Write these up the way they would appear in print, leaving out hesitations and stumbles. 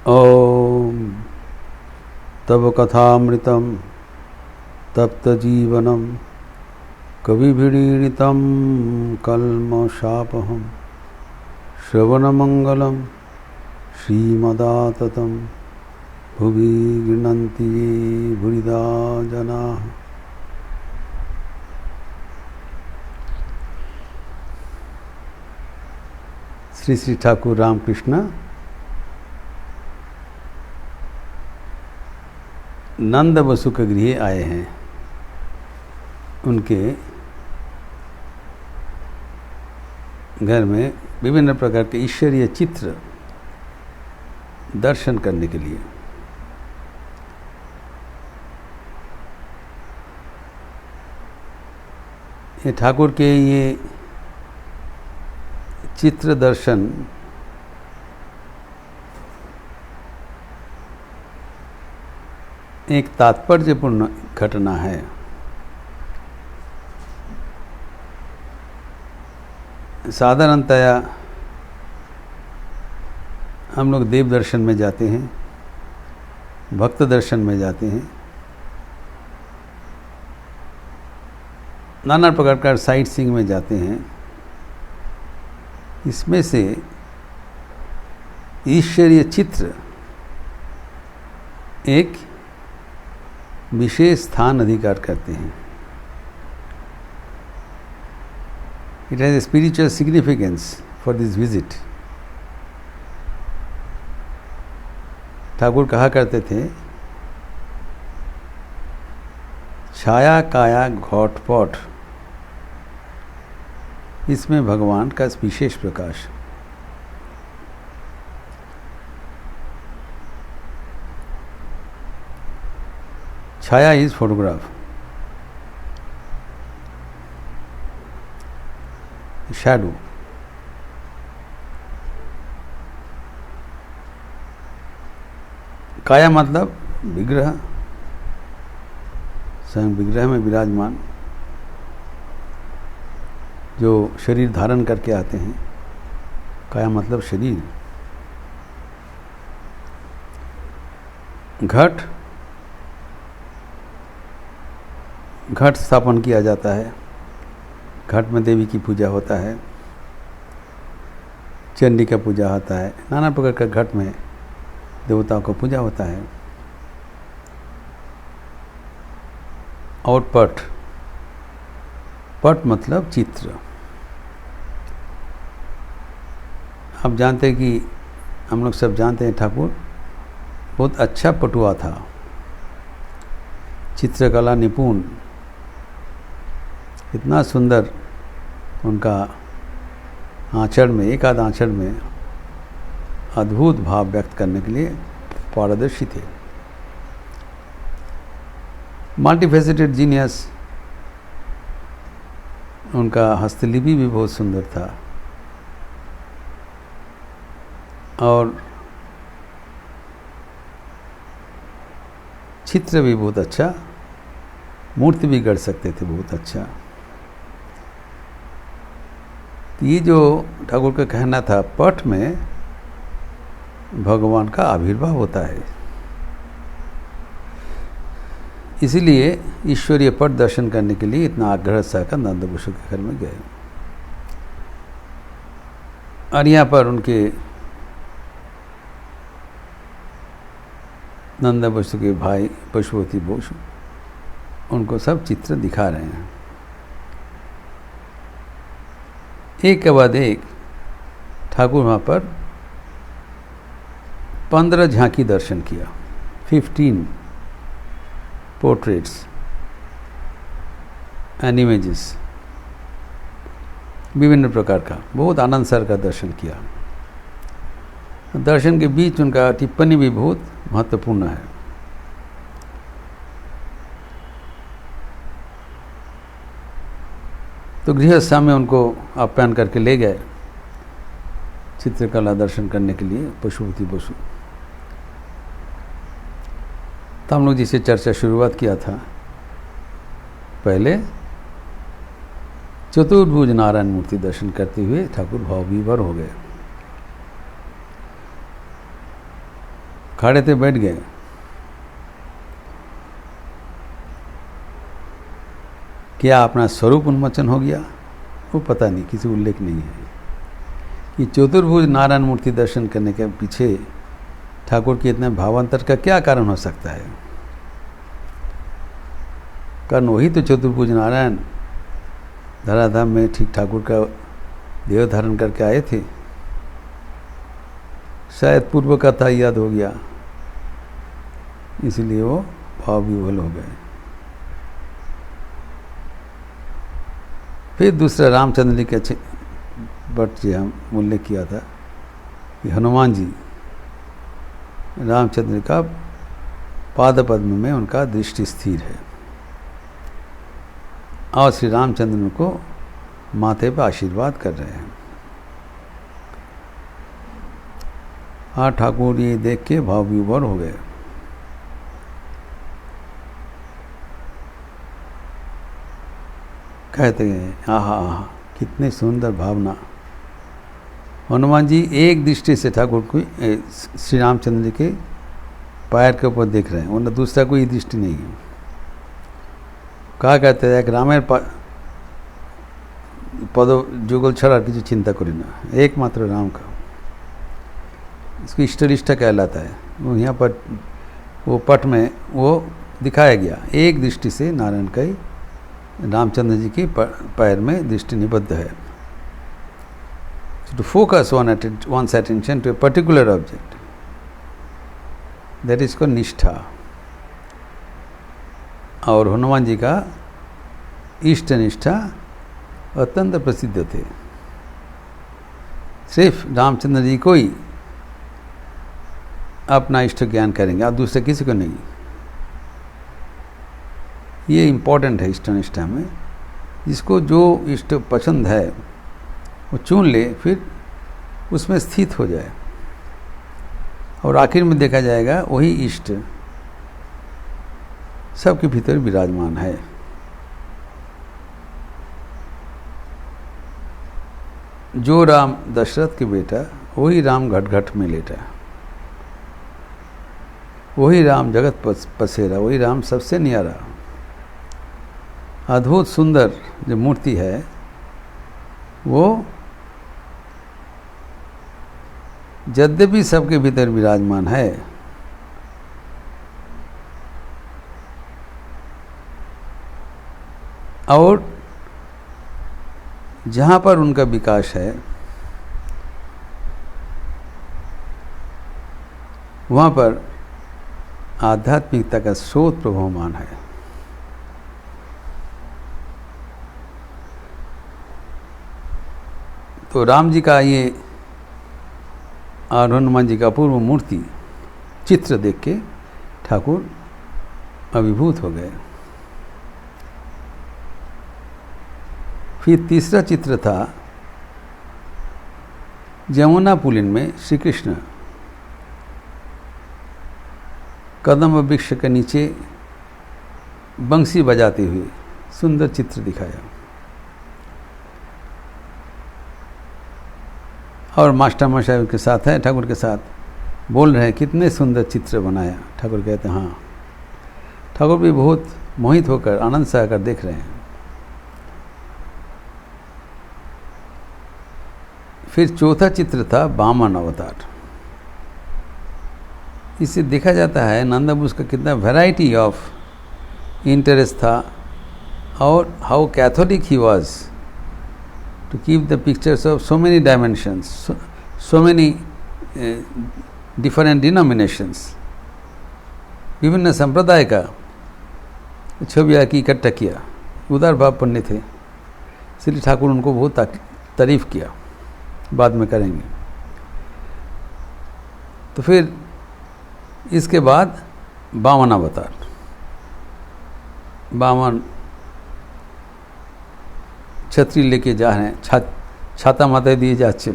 ओम तव कथामृतम तप्तजीवनम कविभिरीडितं कल्मषापहं श्रवणमंगलं श्रीमदाततं भुवि गृह्णन्ति ये भुरिदा जनाः। श्री श्री ठाकुर रामकृष्ण नंद बसु के गृह आए हैं। उनके घर में विभिन्न प्रकार के ईश्वरीय चित्र दर्शन करने के लिए। ये ठाकुर के ये चित्र दर्शन एक तात्पर्यपूर्ण घटना है। साधारणतया हम लोग देव दर्शन में जाते हैं, भक्त दर्शन में जाते हैं, नाना प्रकार का साइट सीइंग में जाते हैं। इसमें से ईश्वरीय चित्र एक विशेष स्थान अधिकार करते हैं। It has a spiritual significance for this visit. Thakur कहा करते थे, छाया काया घटपट, इसमें भगवान का विशेष प्रकाश। छाया इज फोटोग्राफ, शैडो। काया मतलब विग्रह, स्वयं विग्रह में विराजमान जो शरीर धारण करके आते हैं। काया मतलब शरीर। घट, घट स्थापन किया जाता है। घट में देवी की पूजा होता है, चंडी का पूजा होता है, नाना प्रकार का घट में देवताओं को पूजा होता है। और पट, पट मतलब चित्र। आप जानते हैं कि हम लोग सब जानते हैं ठाकुर बहुत अच्छा पटुआ था, चित्रकला निपुण। इतना सुंदर उनका आंचल में, एक आध आंचल में अद्भुत भाव व्यक्त करने के लिए पारदर्शी थे। Multifaceted genius. उनका हस्तलिपि भी बहुत सुंदर था और चित्र भी बहुत अच्छा, मूर्ति भी गढ़ सकते थे बहुत अच्छा। ये जो ठाकुर का कहना था, पट में भगवान का आविर्भाव होता है। इसीलिए ईश्वरीय पट दर्शन करने के लिए इतना आग्रह सहकर नंद बसु के घर में गए। और यहाँ पर उनके नंद बसु के भाई पशुपति बसु उनको सब चित्र दिखा रहे हैं। एक के बाद एक ठाकुर वहाँ पर 15 झांकी दर्शन किया, 15 पोर्ट्रेट्स एंड इमेजेस, विभिन्न प्रकार का बहुत आनंद सर का दर्शन किया। दर्शन के बीच उनका टिप्पणी भी बहुत महत्वपूर्ण है। तो गृहस्थ में उनको आप्यायन करके ले गए चित्रकला दर्शन करने के लिए पशुपति बसु। तो हम लोग जिसे चर्चा शुरुआत किया था, पहले चतुर्भुज नारायण मूर्ति दर्शन करते हुए ठाकुर भावविभोर हो गए। खड़े थे बैठ गए। क्या अपना स्वरूप उन्मोचन हो गया? वो पता नहीं, किसी उल्लेख नहीं है कि चतुर्भुज नारायण मूर्ति दर्शन करने के पीछे ठाकुर के इतने भावांतर का क्या कारण हो सकता है? कारण वही तो चतुर्भुज नारायण धराधाम में ठीक ठाकुर का देह धारण करके आए थे। शायद पूर्व कथा याद हो गया, इसलिए वो भाव विह्वल हो गए। फिर दूसरा रामचंद्र जी के अच्छे भट्ट जी हम उल्लेख किया था कि हनुमान जी रामचंद्र का पाद पद्म में उनका दृष्टि स्थिर है और श्री रामचंद्र को माथे पर आशीर्वाद कर रहे हैं। हाँ, ठाकुर ये देख के भाव विभोर हो गए। कहते हैं आहा आहा, कितने सुंदर भावना। हनुमान जी एक दृष्टि से ठाकुर को श्री रामचंद्र जी के पैर के ऊपर देख रहे हैं, उन्हें दूसरा कोई दृष्टि नहीं है। कहा कहते हैं रामेर पद जुगल छड़ा किसी चिंता करी ना, एकमात्र राम का, इसको इष्टनिष्ठा कहलाता है। वो यहाँ पर वो पट में वो दिखाया गया, एक दृष्टि से नारायण का ही रामचंद्र जी की पैर में दृष्टि निबद्ध है। To focus one's attention to a particular object, that is called निष्ठा। और हनुमान जी का इष्ट निष्ठा अत्यंत प्रसिद्ध थे। सिर्फ रामचंद्र जी को ही अपना इष्ट ज्ञान करेंगे और दूसरे किसी को नहीं। ये इम्पोर्टेंट है इष्ट निष्ठा में। जिसको जो इष्ट पसंद है वो चुन ले, फिर उसमें स्थित हो जाए और आखिर में देखा जाएगा वही इष्ट सबके भीतर विराजमान है। जो राम दशरथ के बेटा, वही राम घट घट में लेटा, वही राम जगत पसेरा, वही राम सबसे न्यारा। अद्भुत सुंदर जो मूर्ति है वो यद्यपि सबके भीतर विराजमान है, और जहाँ पर उनका विकास है वहाँ पर आध्यात्मिकता का स्रोत प्रभावमान है। तो राम जी का ये और हनुमान जी का अपूर्व मूर्ति चित्र देख के ठाकुर अभिभूत हो गए। फिर तीसरा चित्र था जमुना पुलिन में श्री कृष्ण कदम वृक्ष के नीचे बंसी बजाते हुए सुंदर चित्र दिखाया। और मास्टर साहब के साथ है, ठाकुर के साथ बोल रहे हैं कितने सुंदर चित्र बनाया। ठाकुर कहते हैं हाँ। ठाकुर भी बहुत मोहित होकर आनंद से आकर देख रहे हैं। फिर चौथा चित्र था वामन अवतार। इससे देखा जाता है नंदाबुस का कितना वैरायटी ऑफ इंटरेस्ट था और how Catholic he was to keep the pictures of so many dimensions, so many different denominations, विभिन्न संप्रदाय का छवि की इकट्ठा किया। उदार भाव पढ़ने थे, इसलिए ठाकुर उनको बहुत तारीफ किया, बाद में करेंगे। तो फिर इसके बाद वामन अवतार, वामन छतरी लेके जा रहे हैं, छाता माता दिए जाते,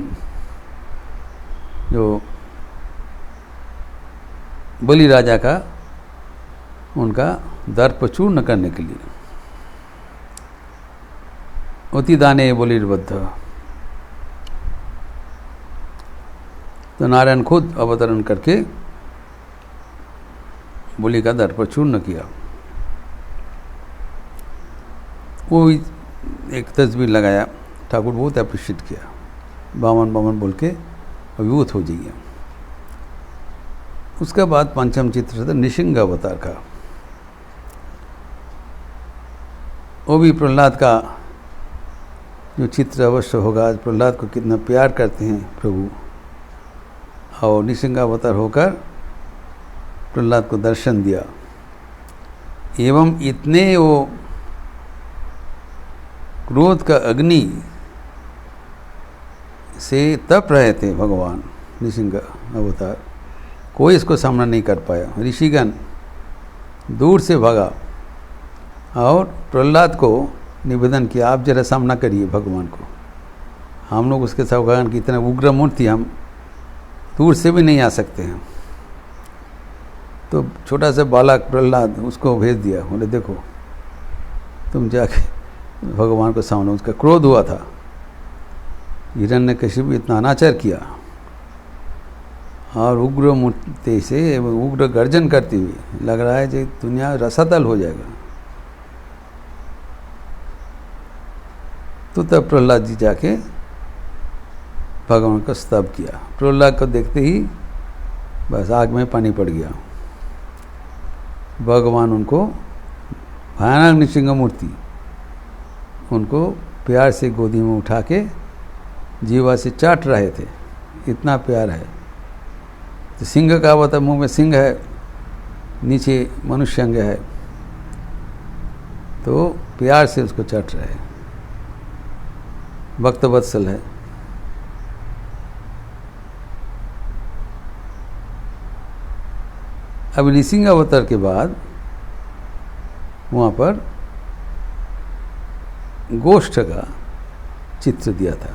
जो बलि राजा का उनका दर्प चूर्ण करने के लिए। अति दाने बलिर्बद्ध। तो नारायण खुद अवतरण करके बोली का दर पर चूर्ण किया। वो एक तस्वीर लगाया, ठाकुर बहुत अप्रिशिएट किया, बामन बामन बोल के अभिभूत हो जाइए। उसके बाद पंचम चित्र था निशिंग अवतार का। वो भी प्रहलाद का जो चित्र अवश्य होगा, आज प्रहलाद को कितना प्यार करते हैं प्रभु, और निशिंग अवतार होकर प्रहलाद को दर्शन दिया। एवं इतने वो क्रोध का अग्नि से तप रहे थे भगवान निशिंग अवतार, कोई इसको सामना नहीं कर पाया। ऋषिगण दूर से भागा और प्रहलाद को निवेदन किया, आप जरा सामना करिए भगवान को, हम लोग उसके साथ भगवान की इतना उग्र मूर्ति हम दूर से भी नहीं आ सकते हैं। तो छोटा सा बालक प्रहलाद उसको भेज दिया, बोले देखो तुम जाके भगवान को सामने, उसका क्रोध हुआ था, हिरण्यकशिपु इतना अनाचार किया और उग्र मूर्ति से उग्र गर्जन करती हुई लग रहा है कि दुनिया रसातल हो जाएगा। तो तब प्रहलाद जी जाके भगवान का स्तव किया। प्रहलाद को देखते ही बस आग में पानी पड़ गया। भगवान उनको भयानक नृसिंह मूर्ति उनको प्यार से गोदी में उठा के जीवा से चाट रहे थे, इतना प्यार है। तो सिंह का हुआ था, मुंह में सिंह है, नीचे मनुष्य अंग है, तो प्यार से उसको चाट रहे हैं, भक्त वत्सल है। अब नृसिंह अवतार के बाद वहाँ पर गोष्ठ का चित्र दिया था।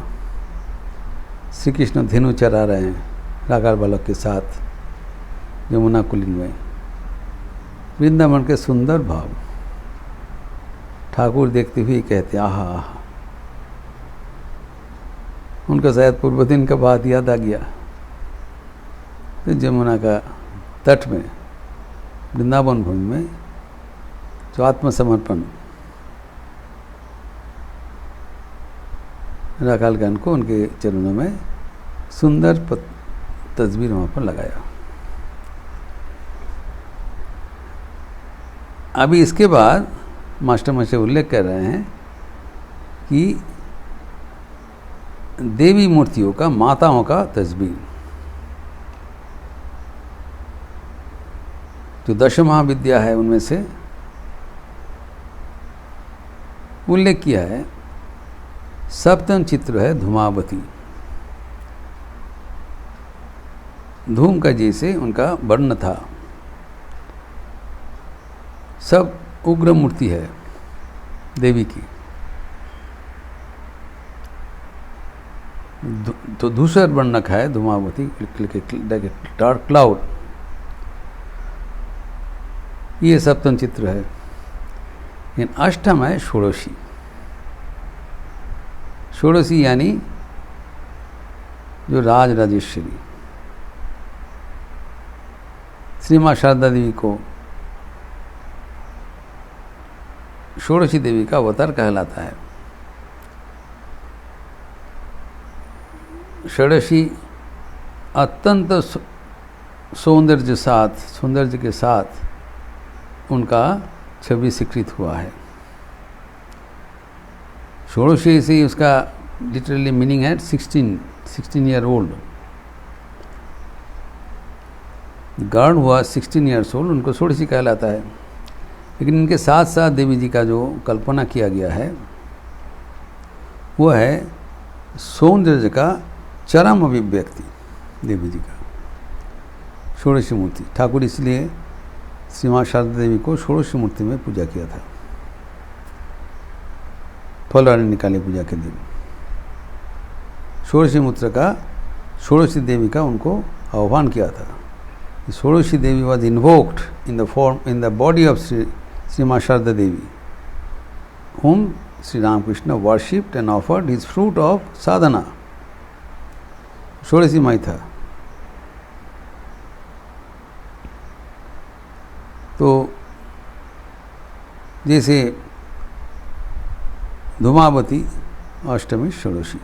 श्री कृष्ण धेनु चरा रहे हैं राकार बालक के साथ यमुना कुलीन में, वृंदावन के सुंदर भाव ठाकुर देखते हुए कहते आहा आहा। उनका शायद पूर्व दिन का बात याद आ गया। तो यमुना का तट में वृंदावन भूमि में जो आत्मसमर्पण राखालगण को उनके चरणों में सुंदर तस्वीर वहाँ पर लगाया। अभी इसके बाद मास्टर मास्टर उल्लेख कर रहे हैं कि देवी मूर्तियों का, माताओं का तस्वीर, जो दश महाविद्या है उनमें से उल्लेख किया है। सप्तम चित्र है धूमावती, धूम का जैसे उनका वर्ण था, सब उग्र मूर्ति है देवी की। तो धूसर वर्णक है धूमावती, डार्क क्लाउड, ये सप्तम चित्र है। इन अष्टम है षोडशी। षोडशी यानी जो राज राजेश्वरी, श्री माँ शारदा देवी को षोडशी देवी का अवतार कहलाता है। षोडशी अत्यंत सौंदर्य के साथ उनका छवि स्वीकृत हुआ है। षोडशी से उसका लिटरली मीनिंग है 16 ईयर ओल्ड। गर्ल हुआ 16 ईयर्स ओल्ड, उनको षोडशी कहलाता है। लेकिन इनके साथ साथ देवी जी का जो कल्पना किया गया है वो है सौंदर्य का चरम अभिव्यक्ति देवी जी का, षोडशी मूर्ति। ठाकुर इसलिए श्री माँ शारदा देवी को षोडशी मूर्ति में पूजा किया था, फलहारी निकाले पूजा के दिन। षोडशी मूर्ति का, षोडशी देवी का उनको आह्वान किया था। षोडशी देवी was invoked in the body of Sri Maa Sharda Devi, whom Sri Ramakrishna worshipped and offered his fruit of sadhana. षोडशी माई था। तो जैसे धूमावती अष्टमी षोडशी,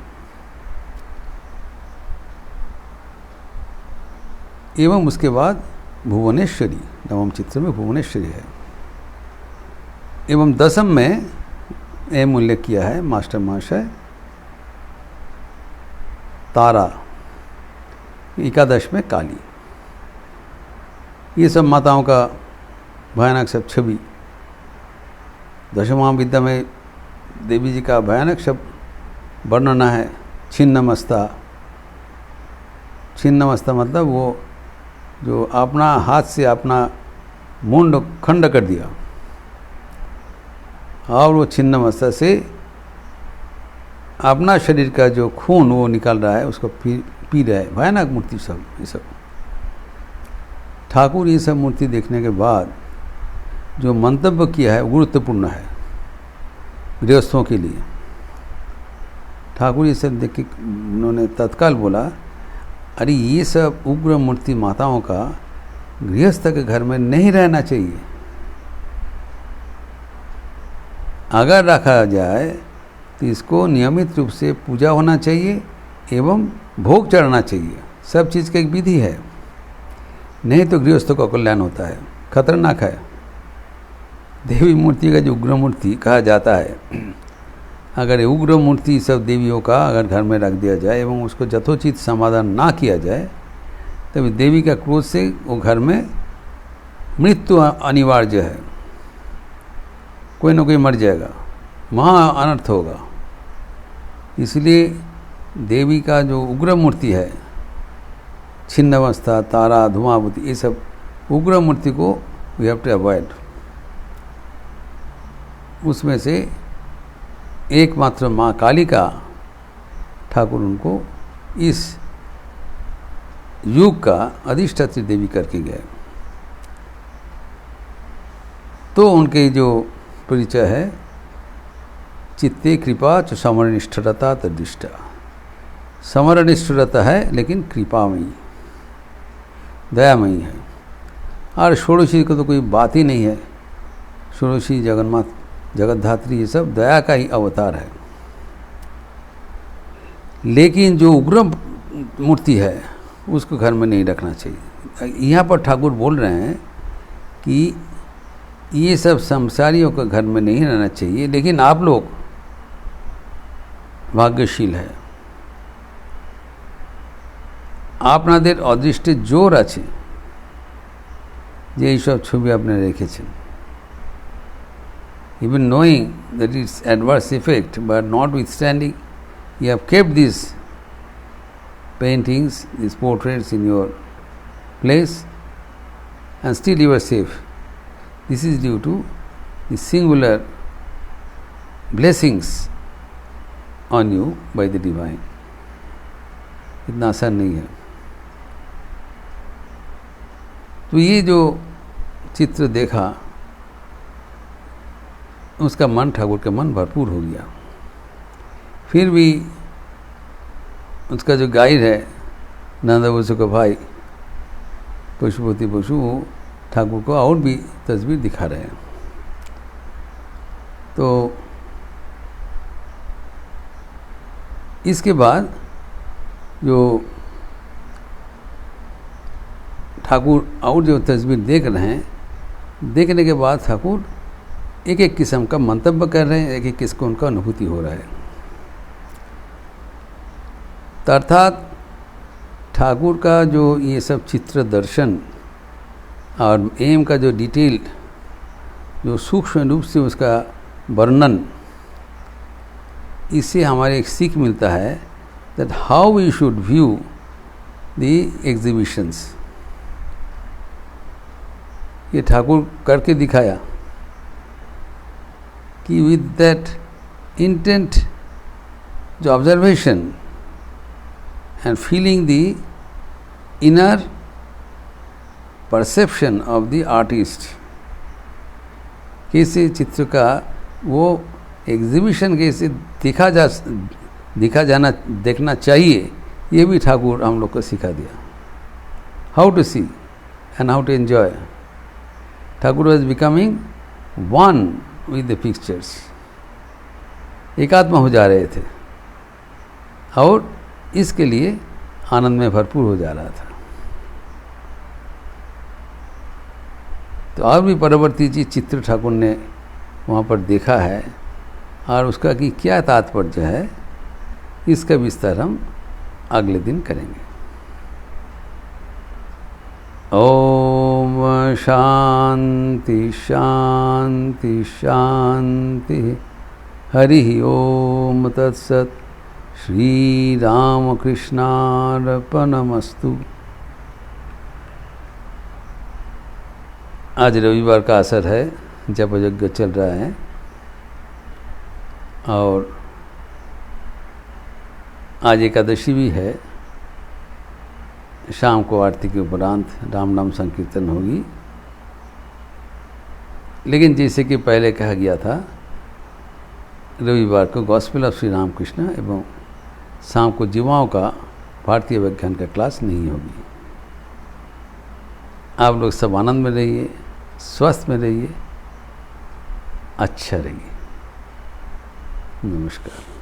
एवं उसके बाद भुवनेश्वरी, नवम चित्र में भुवनेश्वरी है। एवं दशम में एम उल्लेख किया है मास्टर महाशय तारा, एकादश में काली। ये सब माताओं का भयानक सब छवि। दशमा विद्या में देवी जी का भयानक सब वर्णना है। छिन्नमस्ता, छिन्नमस्ता मतलब वो जो अपना हाथ से अपना मुंड खंड कर दिया और वो छिन्नमस्ता से अपना शरीर का जो खून वो निकल रहा है उसको पी रहा है। भयानक मूर्ति सब ये सब। ठाकुर ये सब मूर्ति देखने के बाद जो मंतव्य किया है वो गुरुत्वपूर्ण है गृहस्थों के लिए। ठाकुर ये सब देख के उन्होंने तत्काल बोला, अरे ये सब उग्र मूर्ति माताओं का गृहस्थ के घर में नहीं रहना चाहिए। अगर रखा जाए तो इसको नियमित रूप से पूजा होना चाहिए एवं भोग चढ़ना चाहिए। सब चीज़ की एक विधि है, नहीं तो गृहस्थों का कल्याण होता है, खतरनाक है। देवी मूर्ति का जो उग्र मूर्ति कहा जाता है, अगर ये उग्र मूर्ति सब देवियों का अगर घर में रख दिया जाए एवं उसको यथोचित समाधान ना किया जाए तब देवी का क्रोध से वो घर में मृत्यु अनिवार्य है। कोई ना कोई मर जाएगा, महा अनर्थ होगा। इसलिए देवी का जो उग्र मूर्ति है, छिन्नमस्ता, तारा, धूमावती, ये सब उग्र मूर्ति को वी हैव टू अवॉइड। उसमें से एकमात्र माँ काली का ठाकुर उनको इस युग का अधिष्ठात्री देवी करके गए। तो उनके जो परिचय है, चित्ते कृपा च समरनिष्ठुरता तद्दिष्टा। समरनिष्ठुरता है लेकिन कृपामयी, दयामयी है। और षोडशी को तो कोई बात ही नहीं है। षोडशी जगन्नाथ जगतधात्री ये सब दया का ही अवतार है। लेकिन जो उग्र मूर्ति है उसको घर में नहीं रखना चाहिए। यहाँ पर ठाकुर बोल रहे हैं कि ये सब संसारियों के घर में नहीं रहना चाहिए, लेकिन आप लोग भाग्यशील है, আপনাদের অদৃষ্টে জোর আছে যে এইসব ছবি আপনারা রেখেছেন। Even knowing that it's adverse effect, but notwithstanding, you have kept these paintings, these portraits in your place, and still you are safe. This is due to the singular blessings on you by the divine. इतना आसान नहीं है। तो ये जो चित्र देखा उसका मन, ठाकुर का मन भरपूर हो गया। फिर भी उसका जो गाइड है नंदा बसु का भाई पशुपति बसु, वो ठाकुर को और भी तस्वीर दिखा रहे हैं। तो इसके बाद जो ठाकुर और जो तस्वीर देख रहे हैं, देखने के बाद ठाकुर एक एक किस्म का मंतव्य कर रहे हैं, एक एक किस्म को उनका अनुभूति हो रहा है। अर्थात ठाकुर का जो ये सब चित्र दर्शन और एम का जो डिटेल, जो सूक्ष्म रूप से उसका वर्णन, इससे हमारे एक सीख मिलता है that how we should view the exhibitions. ये ठाकुर करके दिखाया कि with that intent, जो observation and feeling the inner perception of the artist, कैसे चित्र का वो एग्जीबिशन कैसे देखना चाहिए, ये भी ठाकुर हम लोग को सिखा दिया। How to see and how to enjoy. Thakur was becoming one with the pictures, एकात्मा हो जा रहे थे और इसके लिए आनंद में भरपूर हो जा रहा था। तो और भी परवर्ती चीज चित्र ठाकुर ने वहाँ पर देखा है और उसका कि क्या तात्पर्य है, इसका विस्तार हम अगले दिन करेंगे। ओम शांति शांति शांति। हरि ओम तत्सत। श्री रामकृष्णार्पणमस्तु। आज रविवार का असर है, जप यज्ञ चल रहा है और आज एकादशी भी है। शाम को आरती के उपरांत राम नाम संकीर्तन होगी। लेकिन जैसे कि पहले कहा गया था, रविवार को गॉस्पेल ऑफ श्री रामकृष्ण एवं शाम को जीवाओं का भारतीय विज्ञान का क्लास नहीं होगी। आप लोग सब आनंद में रहिए, स्वस्थ में रहिए, अच्छा रहिए। नमस्कार।